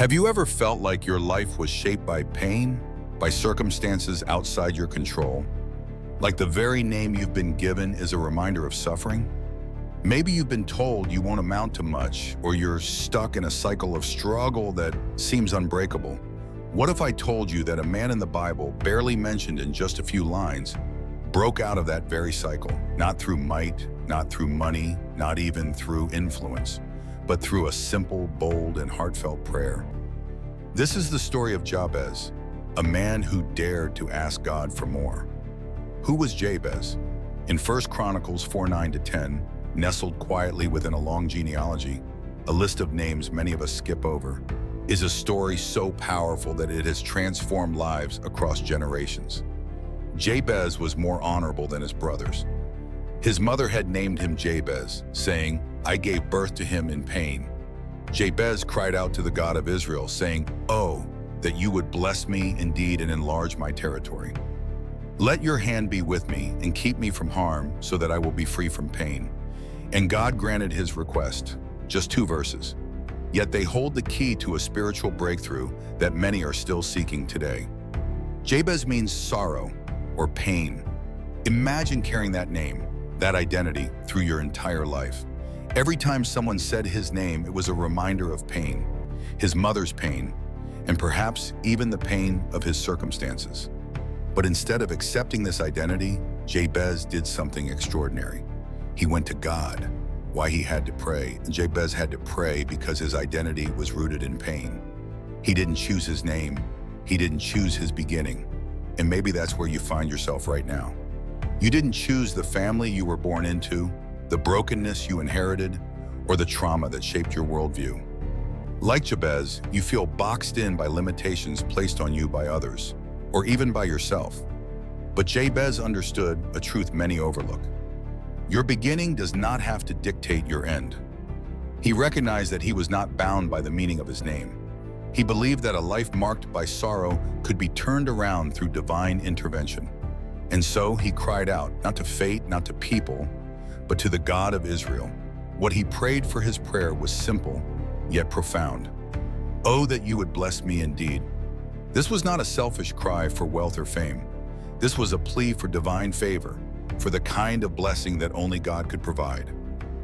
Have you ever felt like your life was shaped by pain, by circumstances outside your control? Like the very name you've been given is a reminder of suffering? Maybe you've been told you won't amount to much, or you're stuck in a cycle of struggle that seems unbreakable. What if I told you that a man in the Bible, barely mentioned in just a few lines, broke out of that very cycle, not through might, not through money, not even through influence, but through a simple, bold, and heartfelt prayer? This is the story of Jabez, a man who dared to ask God for more. Who was Jabez? In 1 Chronicles 4:9-10, nestled quietly within a long genealogy, a list of names many of us skip over, is a story so powerful that it has transformed lives across generations. Jabez was more honorable than his brothers. His mother had named him Jabez, saying, "I gave birth to him in pain." Jabez cried out to the God of Israel, saying, "Oh, that you would bless me indeed and enlarge my territory. Let your hand be with me and keep me from harm so that I will be free from pain." And God granted his request, just 2 verses. Yet they hold the key to a spiritual breakthrough that many are still seeking today. Jabez means sorrow or pain. Imagine carrying that name, that identity, through your entire life. Every time someone said his name, it was a reminder of pain, his mother's pain, and perhaps even the pain of his circumstances. But instead of accepting this identity, Jabez did something extraordinary. He went to God. Why? He had to pray. Jabez had to pray because his identity was rooted in pain. He didn't choose his name. He didn't choose his beginning. And maybe that's where you find yourself right now. You didn't choose the family you were born into, the brokenness you inherited, or the trauma that shaped your worldview. Like Jabez, you feel boxed in by limitations placed on you by others, or even by yourself. But Jabez understood a truth many overlook. Your beginning does not have to dictate your end. He recognized that he was not bound by the meaning of his name. He believed that a life marked by sorrow could be turned around through divine intervention. And so he cried out, not to fate, not to people, but to the God of Israel. What he prayed for his prayer was simple, yet profound. "Oh, that you would bless me indeed." This was not a selfish cry for wealth or fame. This was a plea for divine favor, for the kind of blessing that only God could provide.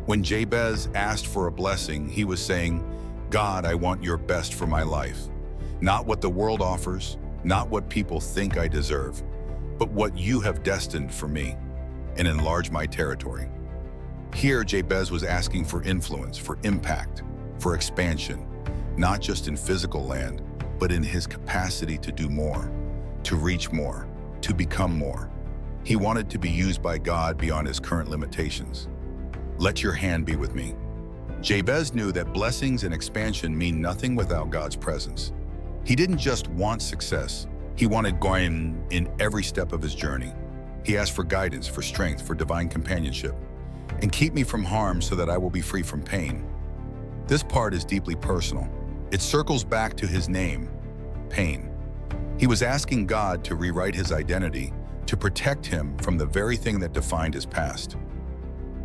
When Jabez asked for a blessing, he was saying, "God, I want your best for my life. Not what the world offers, not what people think I deserve, but what you have destined for me, and enlarge my territory." Here, Jabez was asking for influence, for impact, for expansion, not just in physical land, but in his capacity to do more, to reach more, to become more. He wanted to be used by God beyond his current limitations. "Let your hand be with me." Jabez knew that blessings and expansion mean nothing without God's presence. He didn't just want success, he wanted going in every step of his journey. He asked for guidance, for strength, for divine companionship. "And keep me from harm so that I will be free from pain." This part is deeply personal. It circles back to his name, pain. He was asking God to rewrite his identity, to protect him from the very thing that defined his past.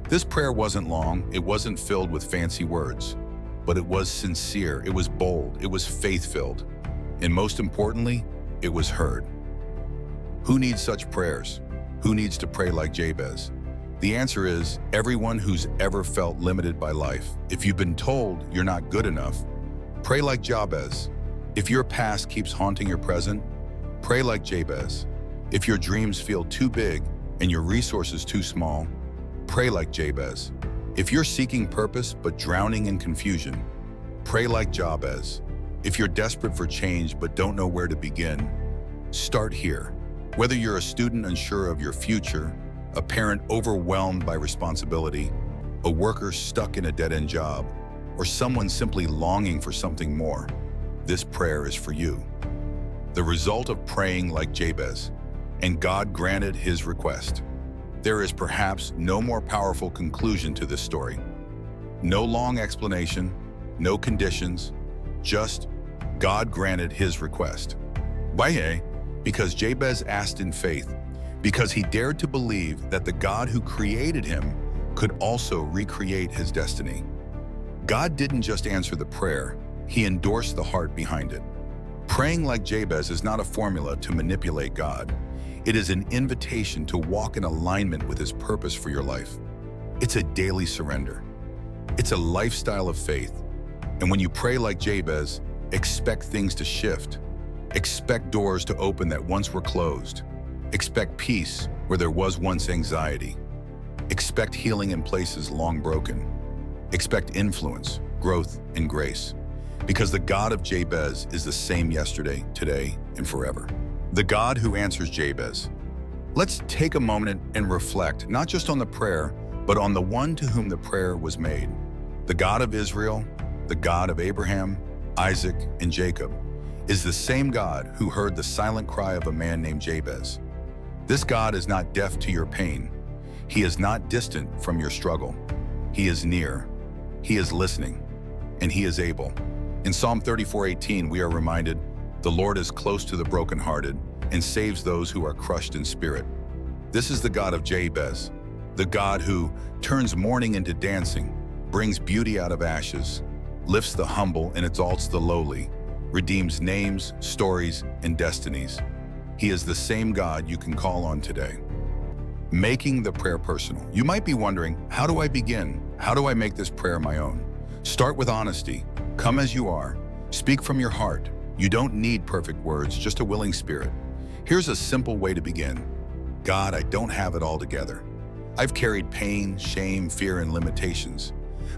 This prayer wasn't long, it wasn't filled with fancy words, but it was sincere, it was bold, it was faith-filled, and most importantly, it was heard. Who needs such prayers? Who needs to pray like Jabez? The answer is everyone who's ever felt limited by life. If you've been told you're not good enough, pray like Jabez. If your past keeps haunting your present, pray like Jabez. If your dreams feel too big and your resources too small, pray like Jabez. If you're seeking purpose but drowning in confusion, pray like Jabez. If you're desperate for change but don't know where to begin, start here. Whether you're a student unsure of your future, a parent overwhelmed by responsibility, a worker stuck in a dead-end job, or someone simply longing for something more, this prayer is for you. The result of praying like Jabez, and God granted his request. There is perhaps no more powerful conclusion to this story. No long explanation, no conditions, just God granted his request. Why? Because Jabez asked in faith, because he dared to believe that the God who created him could also recreate his destiny. God didn't just answer the prayer, He endorsed the heart behind it. Praying like Jabez is not a formula to manipulate God. It is an invitation to walk in alignment with His purpose for your life. It's a daily surrender. It's a lifestyle of faith. And when you pray like Jabez, expect things to shift. Expect doors to open that once were closed. Expect peace where there was once anxiety. Expect healing in places long broken. Expect influence, growth, and grace. Because the God of Jabez is the same yesterday, today, and forever. The God who answers Jabez. Let's take a moment and reflect not just on the prayer, but on the one to whom the prayer was made. The God of Israel, the God of Abraham, Isaac, and Jacob, is the same God who heard the silent cry of a man named Jabez. This God is not deaf to your pain. He is not distant from your struggle. He is near. He is listening, and He is able. In Psalm 34:18, we are reminded, "The Lord is close to the brokenhearted and saves those who are crushed in spirit." This is the God of Jabez, the God who turns mourning into dancing, brings beauty out of ashes, lifts the humble and exalts the lowly, redeems names, stories, and destinies. He is the same God you can call on today. Making the prayer personal. You might be wondering, how do I begin? How do I make this prayer my own? Start with honesty. Come as you are. Speak from your heart. You don't need perfect words, just a willing spirit. Here's a simple way to begin. God, I don't have it all together. I've carried pain, shame, fear, and limitations.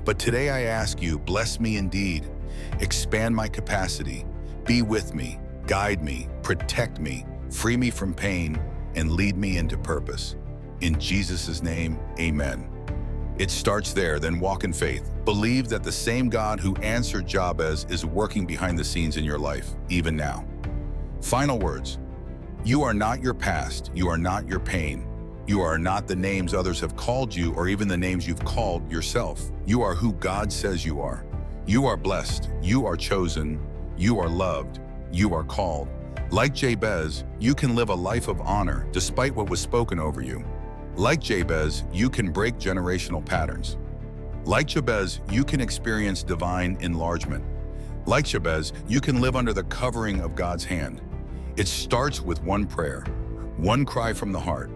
But today I ask you, bless me indeed. Expand my capacity. Be with me. Guide me. Protect me. Free me from pain, and lead me into purpose. In Jesus' name, amen. It starts there, then walk in faith. Believe that the same God who answered Jabez is working behind the scenes in your life, even now. Final words. You are not your past. You are not your pain. You are not the names others have called you or even the names you've called yourself. You are who God says you are. You are blessed. You are chosen. You are loved. You are called. Like Jabez, you can live a life of honor despite what was spoken over you. Like Jabez, you can break generational patterns. Like Jabez, you can experience divine enlargement. Like Jabez, you can live under the covering of God's hand. It starts with one prayer, one cry from the heart.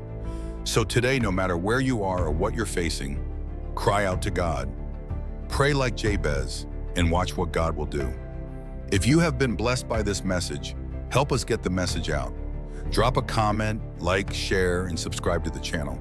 So today, no matter where you are or what you're facing, cry out to God. Pray like Jabez and watch what God will do. If you have been blessed by this message, help us get the message out. Drop a comment, like, share, and subscribe to the channel.